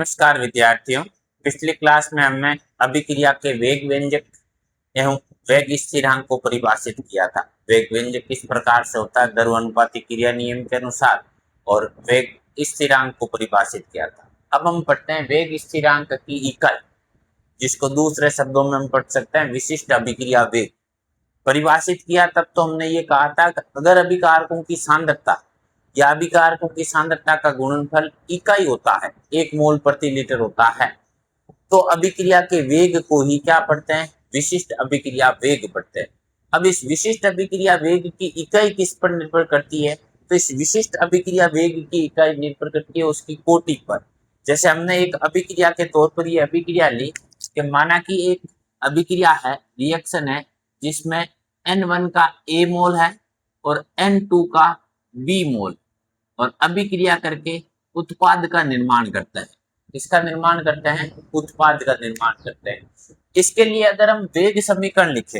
नमस्कार विद्यार्थियों। पिछली क्लास में हमने अभिक्रिया के वेग व्यंजक एवं वेग स्थिरांक को परिभाषित किया था। वेग व्यंजक किस प्रकार से होता है द्रव्यानुपाती क्रिया नियम के अनुसार, और वेग स्थिरांक को परिभाषित किया था। अब हम पढ़ते हैं वेग स्थिरांक की इकाई, जिसको दूसरे शब्दों में हम पढ़ सकते हैं विशिष्ट अभिक्रिया वेग। परिभाषित किया तब तो हमने ये कहा था कि अगर अभिकारकों की सांद्रता या अभिकारकों की सांद्रता का गुणनफल इकाई होता है, 1 मोल प्रति लीटर होता है, तो अभिक्रिया के वेग को ही क्या पढ़ते हैं, विशिष्ट अभिक्रिया वेग पढ़ते हैं। अब इस विशिष्ट अभिक्रिया वेग की इकाई किस पर निर्भर करती है, तो इस विशिष्ट अभिक्रिया वेग की इकाई निर्भर करती है उसकी कोटि पर। जैसे हमने एक अभिक्रिया के तौर पर ये अभिक्रिया ली कि माना कि एक अभिक्रिया है, रिएक्शन है, जिसमें N1 का A मोल है और N2 का B मोल, और अभिक्रिया करके उत्पाद का निर्माण करता है। इसका निर्माण करते हैं, उत्पाद का निर्माण करते हैं। इसके लिए अगर हम वेग समीकरण लिखे,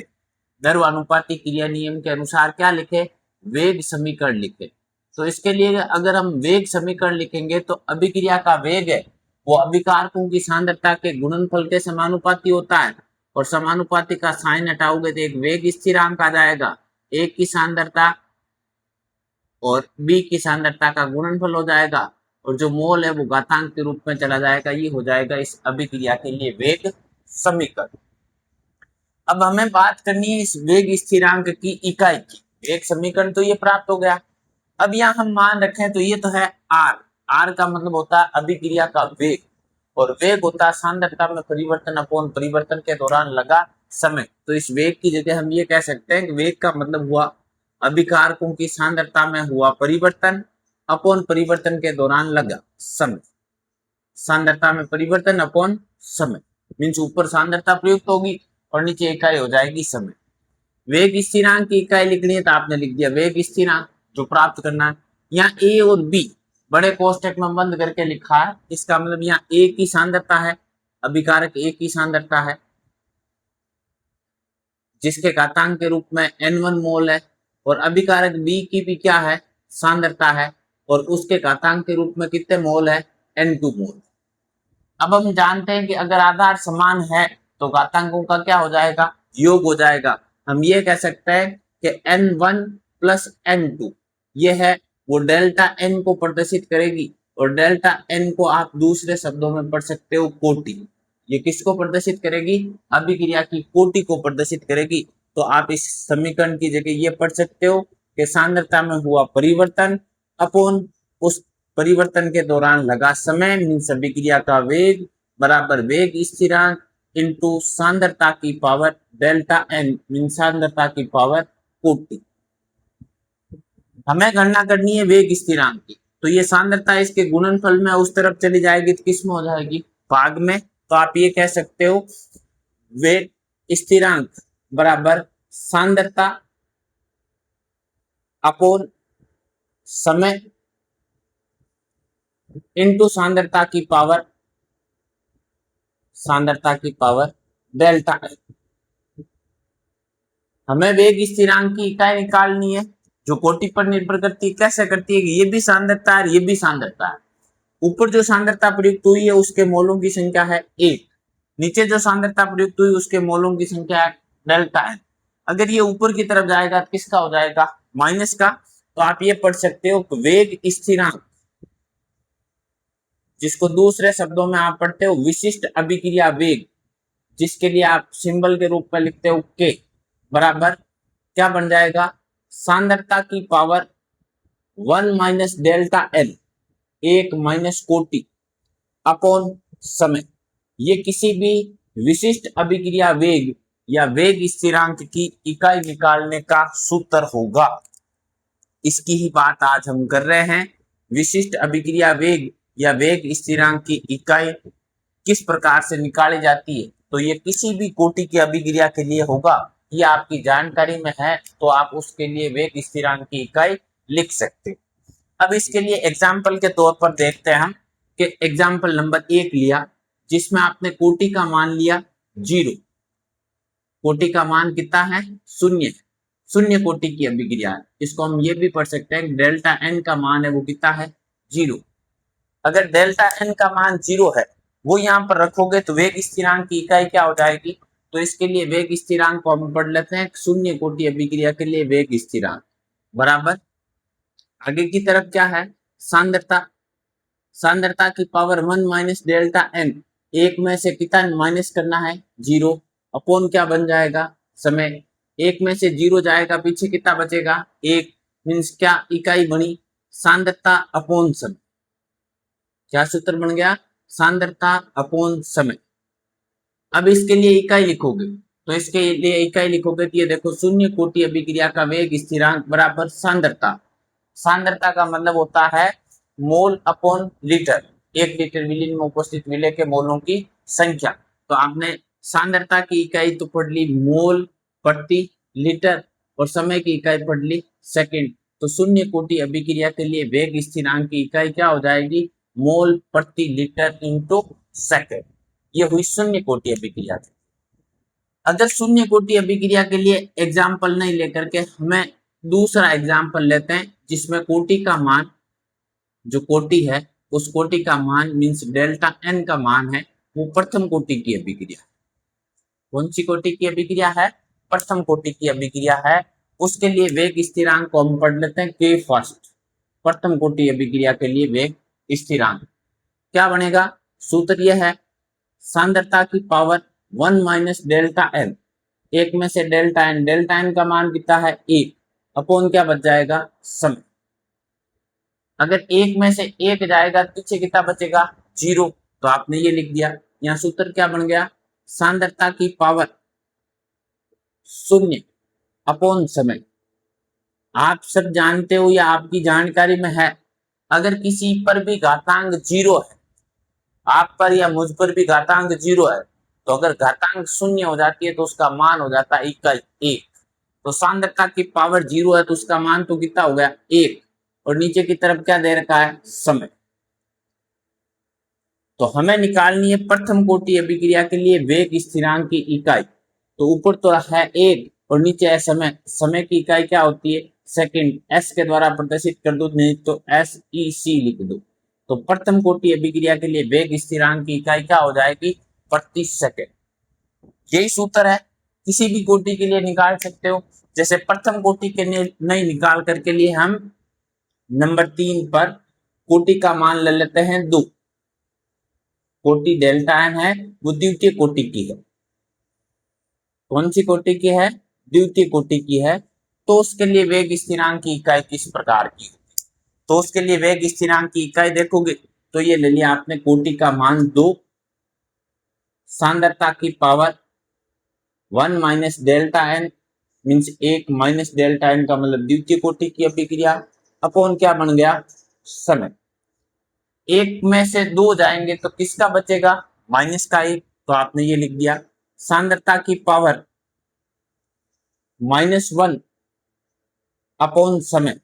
द्रव्यानुपाती क्रिया नियम के अनुसार क्या लिखे, वेग समीकरण लिखे, तो इसके लिए अगर हम वेग समीकरण लिखेंगे तो अभिक्रिया का वेग है वो अभिकारकों की सांद्रता के गुणनफल के समानुपाती होता है, और समानुपाती का साइन हटाओगे तो एक वेग स्थिरांक आ जाएगा, एक की सांद्रता और बी की सांद्रता का गुणनफल हो जाएगा, और जो मोल है वो घातांक के रूप में चला जाएगा। ये हो जाएगा इस अभिक्रिया के लिए वेग समीकरण। अब हमें बात करनी है इस वेग स्थिरांक की इकाई की। वेग समीकरण तो ये प्राप्त हो गया। अब यहाँ हम मान रखें तो ये तो है आर। आर का मतलब होता है अभिक्रिया का वेग, और वेग होता है सांद्रता में परिवर्तन अपॉन परिवर्तन के दौरान लगा समय। तो इस वेग की जगह हम ये कह सकते हैं कि वेग का मतलब हुआ अभिकारकों की सांद्रता में हुआ परिवर्तन अपॉन परिवर्तन के दौरान लगा समय। सांद्रता में परिवर्तन अपॉन समय मीन्स ऊपर सांद्रता प्रयुक्त होगी और नीचे इकाई हो जाएगी समय। वेग स्थिरांक की इकाई लिखनी है तो आपने लिख दिया वेग स्थिरांक, जो प्राप्त करना है। यहाँ ए और बी बड़े कोष्टक में बंद करके लिखा है, इसका मतलब यहाँ ए की सांद्रता है, अभिकारक ए की सांद्रता है, जिसके घातांक के रूप में N1 मोल है, और अभिकारक बी की भी क्या है, सांद्रता है, और उसके घातांक के रूप में कितने मोल है, N2 मोल। अब हम जानते हैं कि अगर आधार समान है तो घातांकों का क्या हो जाएगा, योग हो जाएगा। हम ये कह सकते हैं कि N1 प्लस N2 ये है वो डेल्टा N को प्रदर्शित करेगी, और डेल्टा N को आप दूसरे शब्दों में पढ़ सकते हो कोटि। ये किसको प्रदर्शित करेगी, अभिक्रिया की कोटि को प्रदर्शित करेगी। तो आप इस समीकरण की जगह ये पढ़ सकते हो कि सांद्रता में हुआ परिवर्तन अपॉन उस परिवर्तन के दौरान लगा समय मीन्स अभिक्रिया का वेग बराबर वेग स्थिरांक इनटू सांद्रता की पावर डेल्टा एन मीन्स सांद्रता की पावर कोटि। हमें गणना करनी है वेग स्थिरांक की, तो ये सांद्रता इसके गुणनफल में उस तरफ चली जाएगी तो किस में हो जाएगी, भाग में। तो आप ये कह सकते हो वेग स्थिरांक बराबर सांद्रता अपॉन समय इनटू सांद्रता की पावर डेल्टा एन। हमें वेग स्थिरांक की इकाई निकालनी है जो कोटि पर निर्भर करती है। कैसे करती है कि ये भी सांद्रता है, ये भी सांद्रता है। ऊपर जो सांद्रता प्रयुक्त हुई है उसके मोलों की संख्या है 1, नीचे जो सांद्रता प्रयुक्त हुई उसके मोलों की संख्या है डेल्टा एन। अगर ये ऊपर की तरफ जाएगा तो किसका हो जाएगा, माइनस का। तो आप ये पढ़ सकते हो वेग स्थिरांक, जिसको दूसरे शब्दों में आप पढ़ते हो विशिष्ट अभिक्रिया वेग, जिसके लिए आप सिंबल के रूप में लिखते हो के, बराबर क्या बन जाएगा, सांद्रता की power 1 minus delta n, 1 minus कोटि अपॉन समय। ये किसी भी विशिष्ट अभिक्रिया वेग या वेग स्थिरांक की इकाई निकालने का सूत्र होगा। इसकी ही बात आज हम कर रहे हैं। विशिष्ट अभिक्रिया वेग या वेग स्थिरांक की इकाई किस प्रकार से निकाली जाती है, तो ये किसी भी कोटि की अभिक्रिया के लिए होगा। ये आपकी जानकारी में है तो आप उसके लिए वेग स्थिरांक की इकाई लिख सकते। अब इसके लिए एग्जाम्पल के तौर पर देखते हैं हम कि एग्जाम्पल नंबर 1 लिया, जिसमें आपने कोटि का मान लिया 0, कोटि का मान कितना है, शून्य, शून्य कोटि की अभिक्रिया है। इसको हम ये भी पढ़ सकते हैं डेल्टा एन का मान है वो कितना है, 0। अगर डेल्टा एन का मान 0 है वो यहाँ पर रखोगे तो वेग स्थिरांक की इकाई क्या हो जाएगी? तो इसके लिए वेग स्थिरांक को हम पढ़ लेते हैं शून्य कोटि अभिक्रिया के लिए वेग स्थिरांक बराबर आगे की तरफ क्या है सांद्रता। सांद्रता की पावर 1 माइनस डेल्टा एन, एक में से कितना माइनस करना है 0 अपॉन क्या बन जाएगा समय, एक में से 0 जाएगा पीछे कितना बचेगा 1 मीन्स क्या इकाई बनी सांद्रता अपॉन समय। क्या सूत्र बन गया सांद्रता अपॉन समय। अब इसके लिए इकाई लिखोगे तो इसके लिए इकाई लिखोगे तो ये देखो शून्य कोटि अभिक्रिया का वेग स्थिरांक बराबर सांद्रता। सांद्रता का मतलब होता है मोल अपॉन लीटर, 1 लीटर विलीन में उपस्थित विलेय के मोलों की संख्या। तो आपने सांद्रता की इकाई तो पढ़ ली मोल प्रति लीटर और समय की इकाई पढ़ ली सेकंड। तो शून्य कोटि अभिक्रिया के लिए वेग स्थिरांक की इकाई क्या हो जाएगी मोल प्रति लीटर इंटू सेकंड। ये हुई शून्य कोटि अभिक्रिया। अगर शून्य कोटि अभिक्रिया के लिए एग्जाम्पल नहीं लेकर के हमें दूसरा एग्जाम्पल लेते हैं जिसमें कोटि का मान जो कोटि है उस कोटि का मान मीन्स डेल्टा एन का मान है वो प्रथम कोटि की अभिक्रिया। कौन सी कोटि की अभिक्रिया है प्रथम कोटि की अभिक्रिया है। उसके लिए वेग स्थिरांक को हम पढ़ लेते हैं के फर्स्ट। प्रथम कोटि अभिक्रिया के लिए वेग स्थिरांक क्या बनेगा सूत्र यह है सांद्रता की पावर 1 माइनस डेल्टा एन, एक में से डेल्टा एन का मान कितना है 1 अपॉन क्या बच जाएगा समय। अगर एक में से एक जाएगा पीछे कितना बचेगा 0 तो आपने ये लिख दिया। यहाँ सूत्र क्या बन गया सांद्रता की पावर 0 अपॉन समय। आप सब जानते हो या आपकी जानकारी में है अगर किसी पर भी घातांक 0 है आप पर या मुझ पर भी घातांक 0 है तो अगर घातांक 0 हो जाती है तो उसका मान हो जाता है इकाई 1। तो सांद्रता की पावर 0 है तो उसका मान तो कितना हो गया 1 और नीचे की तरफ क्या दे रखा है समय। तो हमें निकालनी है प्रथम कोटि अभिक्रिया के लिए वेग स्थिरांक की इकाई। तो ऊपर तो है 1 और नीचे है समय, समय की इकाई क्या होती है सेकंड, एस के द्वारा प्रदर्शित कर दो नहीं तो SEC लिख दो। तो प्रथम कोटि अभिक्रिया के लिए वेग स्थिरांक की इकाई क्या हो जाएगी प्रति सेकंड। यही सूत्र है किसी भी कोटि के लिए निकाल सकते हो। जैसे प्रथम कोटि के नहीं निकाल करके लिए हम नंबर 3 पर कोटि का मान ले लेते हैं 2। कोटि डेल्टा एन है वो द्वितीय कोटि की है। कौन सी कोटि की है द्वितीय कोटि की है। तो उसके लिए वेग स्थिरांक की इकाई किस प्रकार की होगी तो उसके लिए वेग स्थिरांक की इकाई देखोगे तो ये ले लिया आपने कोटि का मान 2 सांद्रता की power 1 minus delta n means 1 minus delta n का मतलब द्वितीय कोटि की अभिक्रिया अपॉन क्या बन गया समय। एक में से 2 जाएंगे तो किसका बचेगा माइनस का 1 तो आपने ये लिख दिया सांद्रता की पावर -1 अपॉन समय।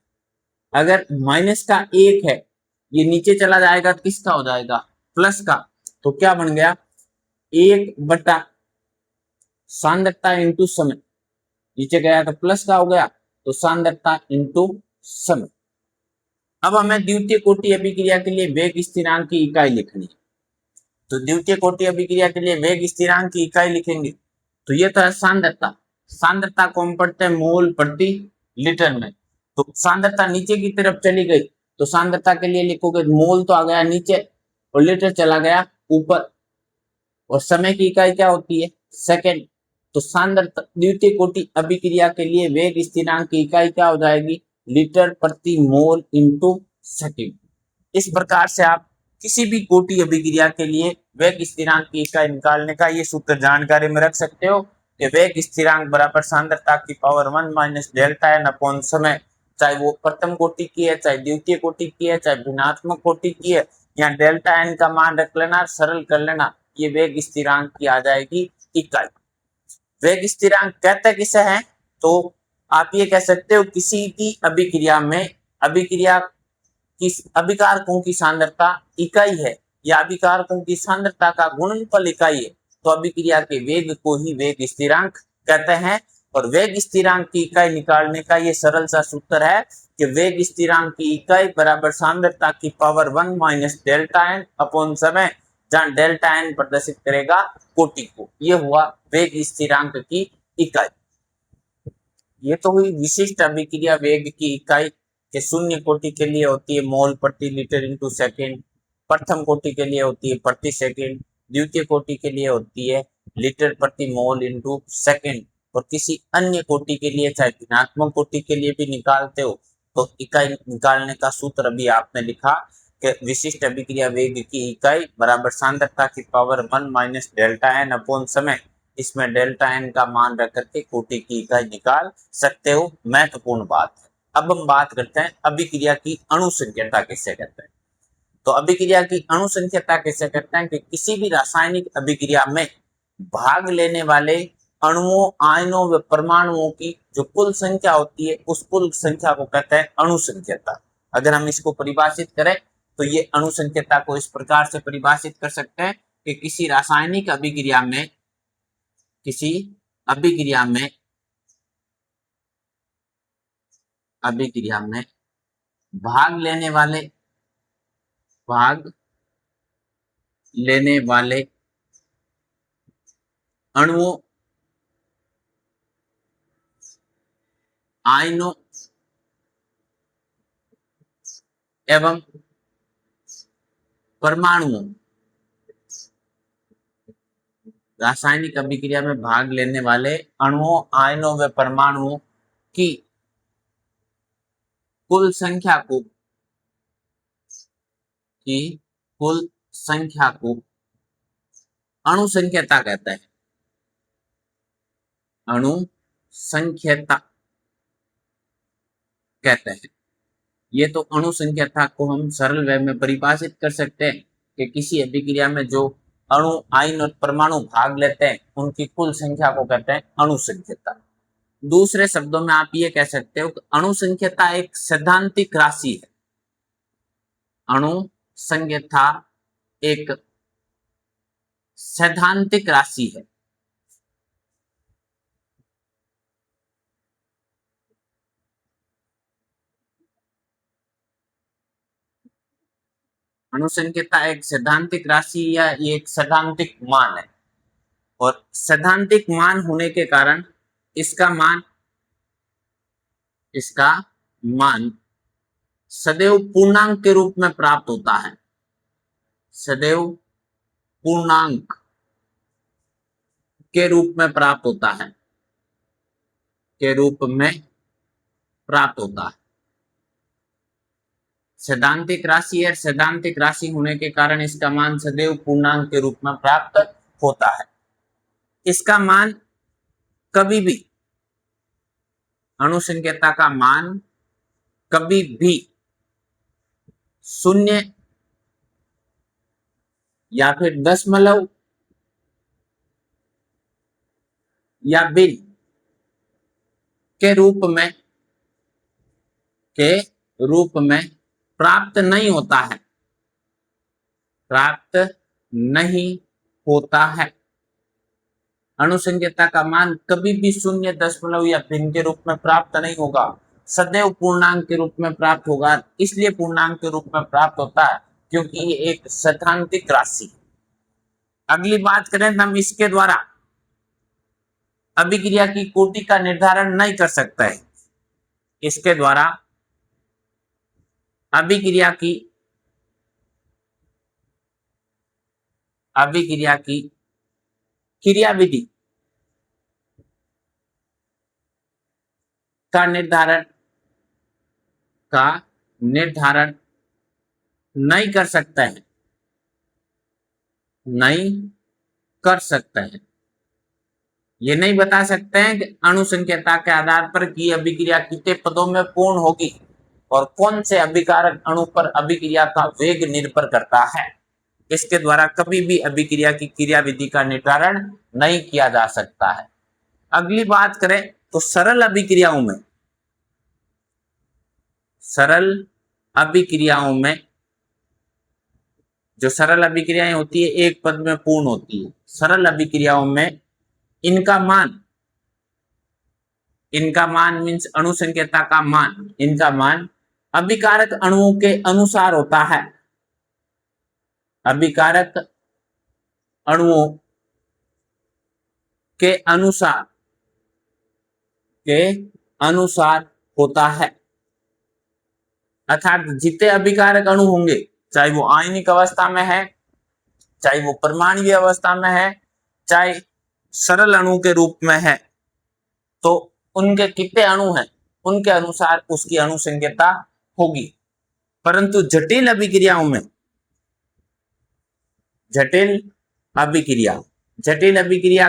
अगर माइनस का 1 है ये नीचे चला जाएगा तो किसका हो जाएगा प्लस का। तो क्या बन गया 1 बटा सांद्रता इंटू समय, नीचे गया तो प्लस का हो गया तो सांद्रता इंटू समय। अब हमें द्वितीय कोटि अभिक्रिया के लिए वेग स्थिरांक की इकाई लिखनी है। तो द्वितीय कोटि अभिक्रिया के लिए वेग स्थिरांक की इकाई लिखेंगे तो ये तो है सांद्रता। सांद्रता को हम पढ़ते हैं मोल प्रति लीटर में। तो सांद्रता नीचे की तरफ चली गई तो सांद्रता के लिए लिखोगे मोल तो आ गया नीचे और लीटर चला गया ऊपर और समय की इकाई क्या होती है सेकंड। तो सांद्रता द्वितीय कोटि अभिक्रिया के लिए वेग स्थिरांक की इकाई क्या हो जाएगी लीटर प्रति मोल इंटू सेकंड। इस प्रकार से आप किसी भी कोटि अभिक्रिया के लिए वेग स्थिरांक की इकाई निकालने का ये सूत्र जानकारी में रख सकते हो कि वेग स्थिरांक बराबर सांद्रता की power 1 minus delta n upon समय। चाहे वो प्रथम कोटि की है चाहे द्वितीय कोटि की है चाहे भिन्नात्मक कोटि की है, यहाँ डेल्टा एन का मान रख लेना सरल कर लेना ये वेग स्थिरांक की आ जाएगी इकाई। वेग स्थिरांक कहते किसे हैं तो आप ये कह सकते हो किसी भी अभिक्रिया में अभिक्रिया की अभिकारकों की सांद्रता इकाई है या अभिकारकों की सांद्रता का गुणनफल इकाई है तो अभिक्रिया के वेग को ही वेग स्थिरांक कहते हैं। और वेग स्थिरांक की इकाई निकालने का ये सरल सा सूत्र है कि वेग स्थिरांक की इकाई बराबर सांद्रता की power 1 minus delta n upon समय, जहां डेल्टा एन प्रदर्शित करेगा कोटि को। ये हुआ वेग स्थिरांक की इकाई। ये तो हुई विशिष्ट अभिक्रिया वेग की इकाई के शून्य कोटि के लिए होती है मोल प्रति लीटर इंटू सेकेंड, प्रथम कोटि के लिए होती है प्रति सेकेंड, द्वितीय कोटि के लिए होती है लीटर प्रति मोल इंटू सेकेंड, और किसी अन्य कोटि के लिए चाहे ऋणात्मक कोटि के लिए भी निकालते हो तो इकाई निकालने का सूत्र अभी आपने लिखा कि विशिष्ट अभिक्रिया वेग की इकाई बराबर सांद्रता की power 1 minus delta n upon समय। इसमें डेल्टा एन का मान रख करके कोटि की इकाई निकाल सकते हो। महत्वपूर्ण बात है। अब हम बात करते हैं अभिक्रिया की अणुसंख्यता किसे कहते हैं। तो अभिक्रिया की अणुसंख्यता किसे कहते हैं कि किसी भी रासायनिक अभिक्रिया में भाग लेने वाले अणुओं, आयनों व परमाणुओं की जो कुल संख्या होती है उस कुल संख्या को कहते हैं अणुसंख्यता। अगर हम इसको परिभाषित करें तो ये अणुसंख्यता को इस प्रकार से परिभाषित कर सकते हैं कि किसी रासायनिक अभिक्रिया में भाग लेने वाले अणुओं, आयनों एवं परमाणुओं, रासायनिक अभिक्रिया में भाग लेने वाले अणुओं, आयनों व परमाणुओं की कुल संख्या को अणुसंख्यता कहते हैं। अणुसंख्यता कहते हैं। ये तो अणुसंख्यता को हम सरल वे में परिभाषित कर सकते हैं कि किसी अभिक्रिया में जो अणु, आयन और परमाणु भाग लेते हैं उनकी कुल संख्या को कहते हैं अणुसंख्यता। दूसरे शब्दों में आप ये कह सकते हो कि अणुसंख्यता एक सैद्धांतिक राशि है। अणुसंख्यता एक सैद्धांतिक राशि है। अणुसंख्यता एक सैद्धांतिक राशि या ये एक सैद्धांतिक मान है, और सैद्धांतिक मान होने के कारण इसका मान सदैव पूर्णांक के रूप में प्राप्त होता है। सदैव पूर्णांक के रूप में प्राप्त होता है। सैद्धांतिक राशि है, सैद्धांतिक राशि होने के कारण इसका मान सदैव पूर्णांक के रूप में प्राप्त होता है। इसका मान कभी भी, अणुसंख्यता का मान कभी भी 0 या फिर दशमलव या बिन के रूप में प्राप्त नहीं होता है। अणुसंख्यता का मान कभी भी 0, दशमलव या भिन्न के रूप में प्राप्त नहीं होगा, सदैव पूर्णांक के रूप में प्राप्त होगा। इसलिए पूर्णांक के रूप में प्राप्त होता है क्योंकि ये एक सैद्धांतिक राशि है। अगली बात करें तो हम इसके द्वारा अभिक्रिया की कोटि का निर्धारण नहीं कर सकते हैं। इसके द्वारा अभिक्रिया की क्रियाविधि का निर्धारण नहीं कर सकते हैं। ये नहीं बता सकते हैं कि अणुसंख्यता के आधार पर की अभिक्रिया कितने पदों में पूर्ण होगी और कौन से अभिकारक अणु पर अभिक्रिया का वेग निर्भर करता है। इसके द्वारा कभी भी अभिक्रिया की क्रियाविधि का निर्धारण नहीं किया जा सकता है। अगली बात करें तो सरल अभिक्रियाओं में जो सरल अभिक्रियाएं होती है एक पद में पूर्ण होती है। सरल अभिक्रियाओं में इनका मान इनका मान मीन्स अणु संकेता का मान, इनका मान अभिकारक अणुओं के अनुसार होता है। अभिकारक अणुओं के अनुसार होता है। अर्थात जितने अभिकारक अणु होंगे, चाहे वो आयनिक अवस्था में है, चाहे वो परमाणुीय अवस्था में है, चाहे सरल अणु के रूप में है, तो उनके कितने अणु हैं उनके अनुसार उसकी अणु संकेता होगी। परंतु जटिल अभिक्रिया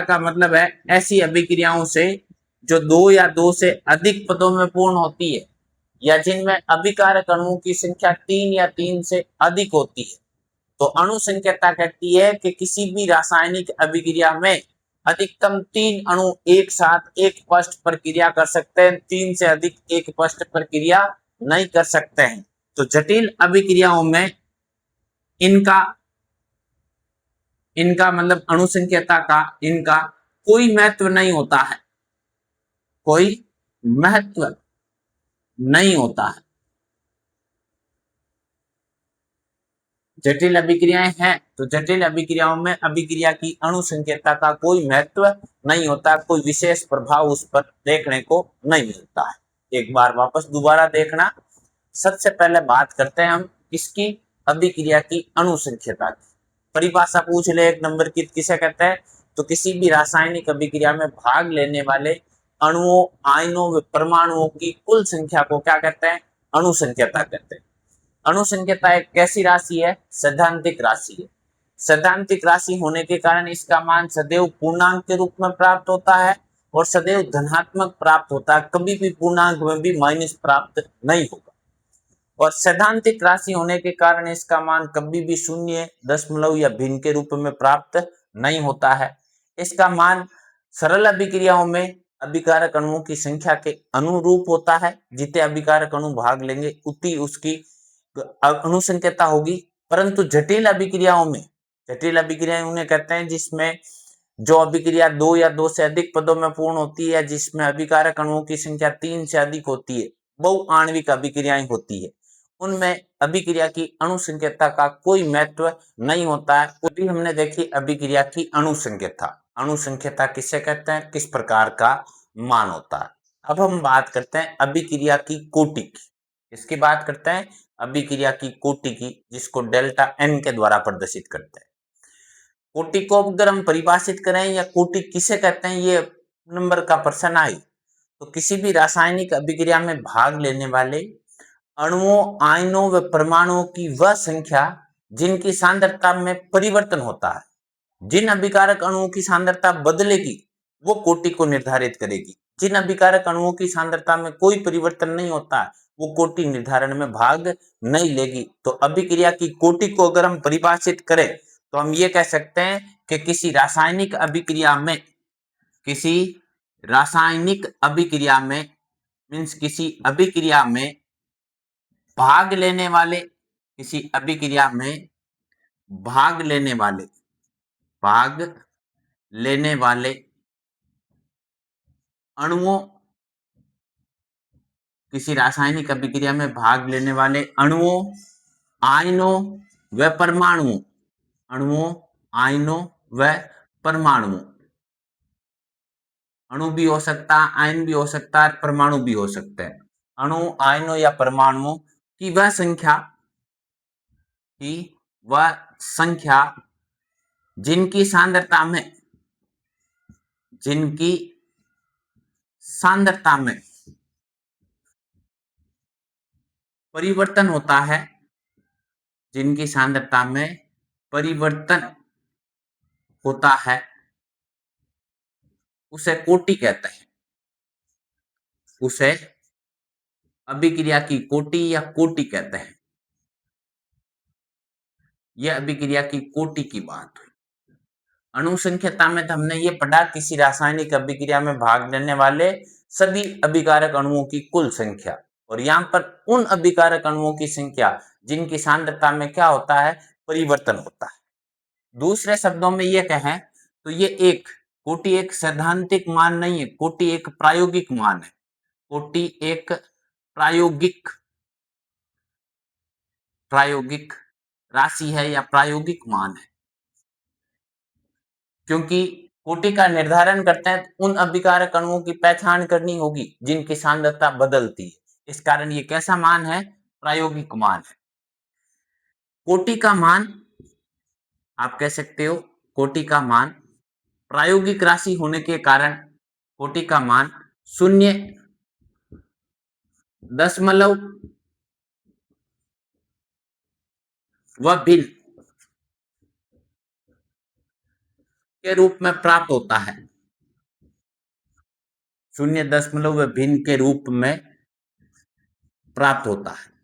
का मतलब है ऐसी अभिक्रियाओं से जो 2 या 2 से अधिक पदों में पूर्ण होती है, या जिनमें अभिकारक अणुओं की संख्या 3 या 3 से अधिक होती है। तो अणु संकेता कहती है कि किसी भी रासायनिक अभिक्रिया में अधिकतम 3 अणु एक साथ एक पृष्ठ पर क्रिया कर सकते हैं, 3 से अधिक एक पृष्ठ पर क्रिया नहीं कर सकते हैं। तो जटिल अभिक्रियाओं में इनका मतलब अणु संकेता का इनका कोई महत्व नहीं होता है, कोई महत्व नहीं होता है। जटिल अभिक्रियाएं हैं तो जटिल अभिक्रियाओं में अभिक्रिया की अणु संकेता का कोई महत्व नहीं होता, कोई विशेष प्रभाव उस पर देखने को नहीं मिलता है। एक बार वापस दोबारा देखना। सबसे पहले बात करते हैं हम इसकी अभिक्रिया की अणु संकेता की। परिभाषा पूछ ले 1 नंबर की, किसे कहते हैं? तो किसी भी रासायनिक अभिक्रिया में भाग लेने वाले अणुओं, आयनों व परमाणुओं की कुल संख्या को क्या कहते हैं? अणु संकेता कहते हैं। अणु संकेता एक कैसी राशि है? सैद्धांतिक राशि है। सैद्धांतिक राशि होने के कारण इसका मान सदैव पूर्णांक के रूप में प्राप्त होता है और सदैव धनात्मक प्राप्त होता है, कभी भी पूर्णांक में भी माइनस प्राप्त नहीं होगा। और सैद्धांतिक राशि होने के कारण इसका मान कभी भी शून्य, दशमलव या भिन्न के रूप में प्राप्त नहीं होता है। इसका मान सरल अभिक्रियाओं में अभिकारक अणुओं की संख्या के अनुरूप होता है। जितने अभिकारक अणु भाग लेंगे उतनी उसकी अणु संकेता होगी। परंतु जटिल अभिक्रियाओं में, जटिल अभिक्रियाएं उन्हें कहते हैं जिसमें जो अभिक्रिया 2 या 2 से अधिक पदों में पूर्ण होती है, जिसमें अभिकारक अणुओं की संख्या 3 से अधिक होती है, बहुआण्विक अभिक्रियाएं होती है, उनमें अभिक्रिया की अणु संकेता का कोई महत्व नहीं होता है। अभी हमने देखी अभिक्रिया की अणु संकेता। अणु संकेता किसे कहते हैं, किस प्रकार का मान होता है। अब हम बात करते हैं अभिक्रिया की कोटि की। इसकी बात करते हैं अभिक्रिया की कोटि की, जिसको डेल्टा एन के द्वारा प्रदर्शित करते हैं। कोटि को अगर हम परिभाषित करें या कोटि किसे कहते हैं, ये नंबर का प्रश्न आए, तो किसी भी रासायनिक अभिक्रिया में भाग लेने वाले अणुओं, आयनों व परमाणुओं की वह संख्या जिनकी सांद्रता में परिवर्तन होता है। जिन अभिकारक अणुओं की सांद्रता बदलेगी वो कोटि को निर्धारित करेगी। जिन अभिकारक अणुओं की सांद्रता में कोई परिवर्तन नहीं होता वो कोटि निर्धारण में भाग नहीं लेगी। तो अभिक्रिया की कोटि को अगर हम परिभाषित करें तो हम ये कह सकते हैं कि किसी रासायनिक अभिक्रिया में मीन्स किसी अभिक्रिया में भाग लेने वाले, किसी अभिक्रिया में भाग लेने वाले अणुओं, किसी रासायनिक अभिक्रिया में भाग लेने वाले अणुओं, आयनों व परमाणुओं, अणुओं, आयनों व परमाणुओं, अणु भी हो सकता है, आयन भी हो सकता है, परमाणु भी हो सकते हैं। अणु, आयनों या परमाणुओं की वह संख्या जिनकी सांद्रता में परिवर्तन होता है, जिनकी सांद्रता में परिवर्तन होता है उसे कोटि कहते हैं। उसे अभिक्रिया की कोटि या कोटि कहते हैं। यह अभिक्रिया की कोटि की बात हुई। अणु संकेता में तो हमने ये पढ़ा किसी रासायनिक अभिक्रिया में भाग लेने वाले सभी अभिकारक अणुओं की कुल संख्या, और यहाँ पर उन अभिकारक अणुओं की संख्या जिनकी सांद्रता में क्या होता है, परिवर्तन होता है। दूसरे शब्दों में ये कहें तो ये एक कोटि एक सैद्धांतिक मान नहीं है, कोटि एक प्रायोगिक मान है। कोटि एक प्रायोगिक राशि है या प्रायोगिक मान है, क्योंकि कोटि का निर्धारण करते हैं तो उन अभिकारक अणुओं की पहचान करनी होगी जिनकी सांद्रता बदलती है। इस कारण ये कैसा मान है? प्रायोगिक मान है। कोटि का मान आप कह सकते हो, कोटि का मान प्रायोगिक राशि होने के कारण कोटि का मान 0.0 व भिन्न के रूप में प्राप्त होता है। 0.0 भिन्न के रूप में प्राप्त होता है।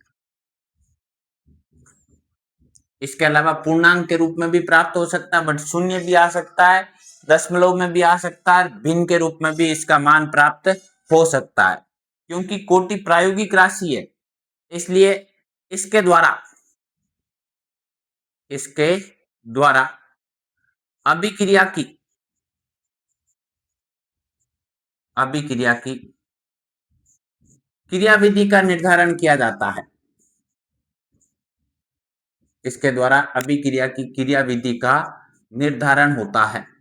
इसके अलावा पूर्णांक के रूप में भी प्राप्त हो सकता है, बट शून्य भी आ सकता है, दशमलव में भी आ सकता है, भिन्न के रूप में भी इसका मान प्राप्त हो सकता है। क्योंकि कोटि प्रायोगिक राशि है, इसलिए इसके द्वारा अभिक्रिया की क्रियाविधि का निर्धारण किया जाता है। इसके द्वारा अभिक्रिया की क्रियाविधि का निर्धारण होता है।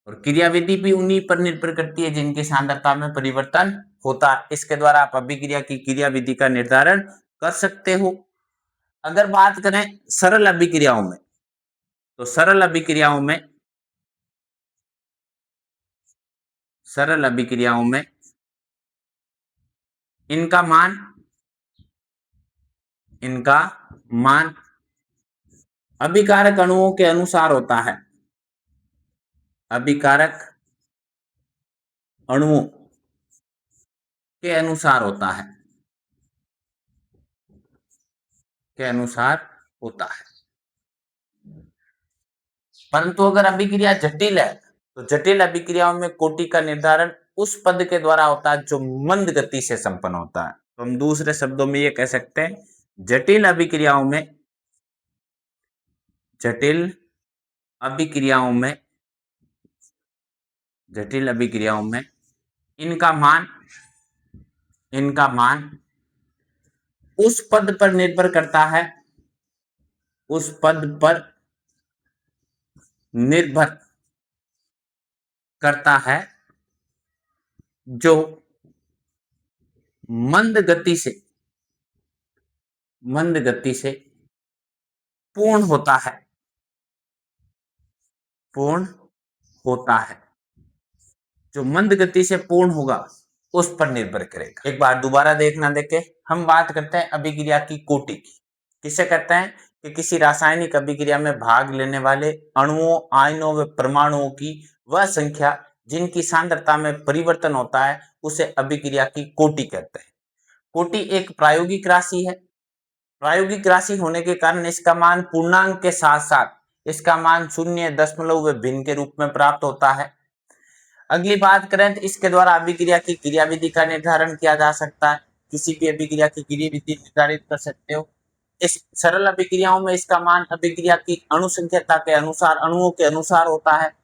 और क्रियाविधि भी उन्हीं पर निर्भर करती है जिनकी सांद्रता में परिवर्तन होता है। इसके द्वारा आप अभिक्रिया की क्रियाविधि का निर्धारण कर सकते हो। अगर बात करें सरल अभिक्रियाओं में, तो सरल अभिक्रियाओं में इनका मान अभिकारक अणुओं के अनुसार होता है। अभिकारक अणुओं के अनुसार होता है। परंतु अगर अभिक्रिया जटिल है तो जटिल अभिक्रियाओं में कोटि का निर्धारण उस पद के द्वारा होता है जो मंद गति से संपन्न होता है। तो हम दूसरे शब्दों में ये कह सकते हैं, जटिल अभिक्रियाओं में इनका मान उस पद पर निर्भर करता है जो मंद गति से पूर्ण होता है। जो मंद गति से पूर्ण होगा उस पर निर्भर करेगा। एक बार दोबारा देखना, देखे हम बात करते हैं अभिक्रिया की कोटि की। किसे कहते हैं? कि किसी रासायनिक अभिक्रिया में भाग लेने वाले अणुओं, आयनों व परमाणुओं की वह संख्या जिनकी सांद्रता में परिवर्तन होता है उसे अभिक्रिया की कोटि कहते हैं। कोटि एक प्रायोगिक राशि है। प्रायोगिक राशि होने के कारण इसका मान पूर्णांक के साथ साथ इसका मान 0.0 व भिन्न के रूप में प्राप्त होता है। अगली बात करें तो इसके द्वारा अभिक्रिया की क्रियाविधि का निर्धारण किया जा सकता है। किसी भी अभिक्रिया की क्रियाविधि निर्धारित कर सकते हो। इस सरल अभिक्रियाओं में इसका मान अभिक्रिया की अणु संख्या के अनुसार, अणुओं के अनुसार होता है।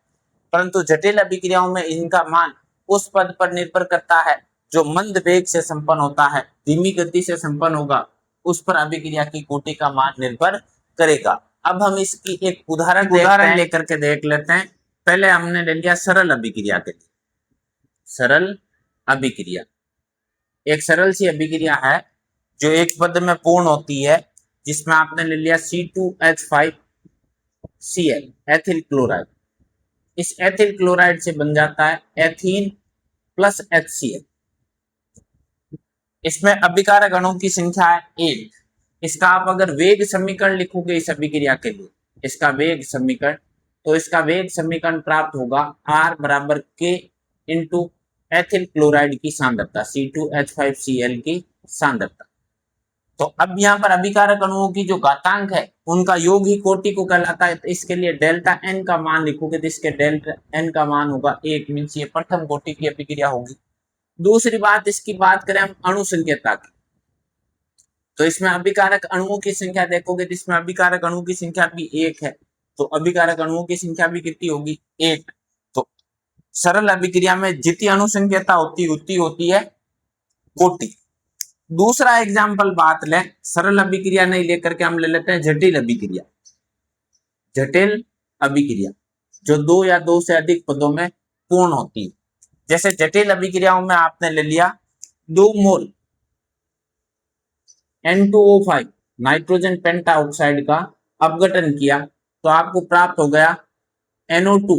परंतु जटिल अभिक्रियाओं में इनका मान उस पद पर निर्भर करता है जो मंद वेग से संपन्न होता है, धीमी गति से संपन्न होगा, उस पर अभिक्रिया की कोटि का मान निर्भर करेगा। अब हम इसकी एक उदाहरण लेकर के देख लेते हैं। पहले हमने ले लिया सरल अभिक्रिया के लिए। सरल अभिक्रिया एक सरल सी अभिक्रिया है जो एक पद में पूर्ण होती है, जिसमें आपने ले लिया C2H5Cl एथिल क्लोराइड। इस एथिल क्लोराइड से बन जाता है एथीन प्लस HCl। इसमें अभिकारक अणुओं की संख्या है 1। इसका आप अगर वेग समीकरण लिखोगे इस अभिक्रिया के लिए, इसका वेग समीकरण, तो इसका वेग समीकरण प्राप्त होगा R बराबर K इंटू एथिल क्लोराइड की सांद्रता, C2H5Cl की सांद्रता। तो अब यहाँ पर अभिकारक अणुओं की जो घातांक है उनका योग ही कोटि को कहलाता है। तो इसके लिए डेल्टा N का मान लिखोगे तो इसके डेल्टा N का मान होगा 1, मीन्स ये प्रथम कोटि की अभिक्रिया होगी। दूसरी बात, इसकी बात करें हम अणु संकेता की, तो इसमें अभिकारक अणुओं की संख्या देखोगे तो इसमें अभिकारक अणुओं की संख्या भी 1 है, तो अभिकारक अणुओं की संख्या भी कितनी होगी 1। तो सरल अभिक्रिया में जितनी अणुसंख्यता होती होती है कोटि। दूसरा एग्जाम्पल बात लें, सरल अभिक्रिया नहीं लेकर के हम ले लेते हैं जटिल अभिक्रिया। जटिल अभिक्रिया जो 2 या 2 से अधिक पदों में पूर्ण होती है। जैसे जटिल अभिक्रियाओं में आपने ले लिया 2 मोल N2O5 नाइट्रोजन पेंटाऑक्साइड का अपघटन किया तो आपको प्राप्त हो गया NO2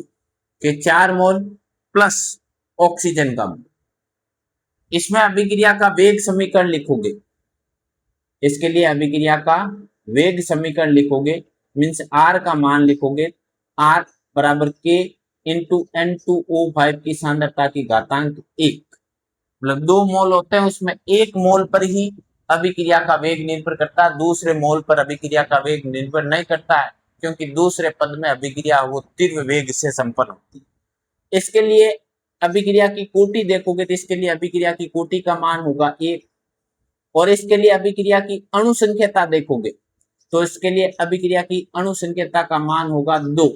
के 4 मोल प्लस ऑक्सीजन का मोल। इसमें अभिक्रिया का वेग समीकरण लिखोगे, इसके लिए अभिक्रिया का वेग समीकरण लिखोगे, मीन्स R का मान लिखोगे, R बराबर K इंटू N2O5 की सांद्रता की घातांक 1। मतलब 2 मोल होते हैं, उसमें 1 मोल पर ही अभिक्रिया का वेग निर्भर करता है, दूसरे मोल पर अभिक्रिया का वेग निर्भर नहीं करता है, क्योंकि दूसरे पद में अभिक्रिया वो तीव्र वेग से संपन्न होती है। इसके लिए अभिक्रिया की कोटि देखोगे तो इसके लिए अभिक्रिया की कोटि का मान होगा 1, और इसके लिए अभिक्रिया की अणुसंख्यता देखोगे तो इसके लिए अभिक्रिया की अणुसंख्यता का मान होगा 2,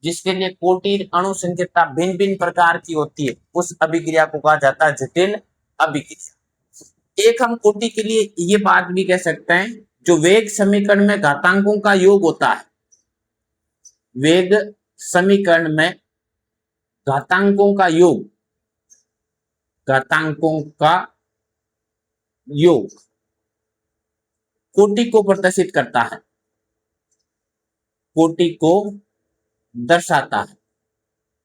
जिसके लिए कोटि अणुसंख्यता भिन्न भिन्न प्रकार की होती है, उस अभिक्रिया को कहा जाता है जटिल अभिक्रिया। एक हम कोटि के लिए ये बात भी कह सकते हैं, जो वेग समीकरण में घातांकों का योग होता है, वेग समीकरण में घातांकों का योग, घातांकों का योग कोटि को प्रदर्शित करता है, कोटि को दर्शाता है।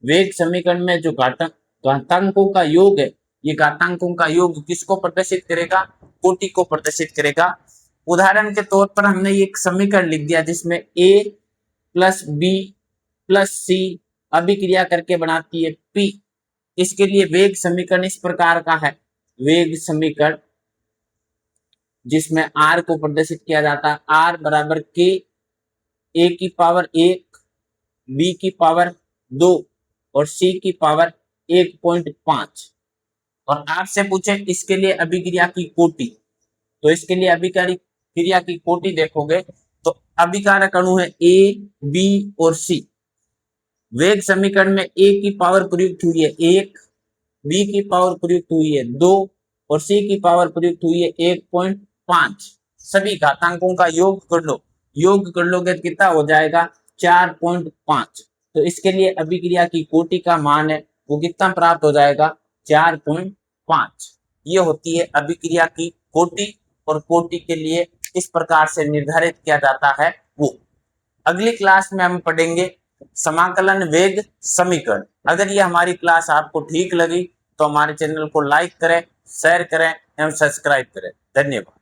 वेग समीकरण में जो घातांकों का योग है, ये घातांकों का योग किसको प्रदर्शित करेगा, कोटि को प्रदर्शित करेगा। उदाहरण के तौर पर हमने एक समीकरण लिख दिया जिसमें A plus B plus C अभिक्रिया करके बनाती है P। इसके लिए वेग समीकरण इस प्रकार का है, वेग समीकरण जिसमें R को प्रदर्शित किया जाता है, R बराबर K A की पावर 1 B की पावर 2 और C की पावर 1.5। और आपसे पूछे इसके लिए अभिक्रिया की कोटि, तो इसके लिए अभिक्रिया की कोटि देखोगे तो अभिकारक अणु है A, B और C। वेग समीकरण में A की पावर प्रयुक्त हुई है 1, B की पावर प्रयुक्त हुई है 2 और C की पावर प्रयुक्त हुई है 1.5। सभी घातांकों का योग कर लो, योग कर लोगे तो कितना हो जाएगा 4.5। तो इसके लिए अभिक्रिया की कोटि का मान है वो कितना प्राप्त हो जाएगा 4.5। ये होती है अभिक्रिया की कोटि, और कोटि के लिए इस प्रकार से निर्धारित किया जाता है वो। अगली क्लास में हम पढ़ेंगे समाकलन वेग समीकरण। अगर ये हमारी क्लास आपको ठीक लगी तो हमारे चैनल को लाइक करें, शेयर करें एवं सब्सक्राइब करें। धन्यवाद।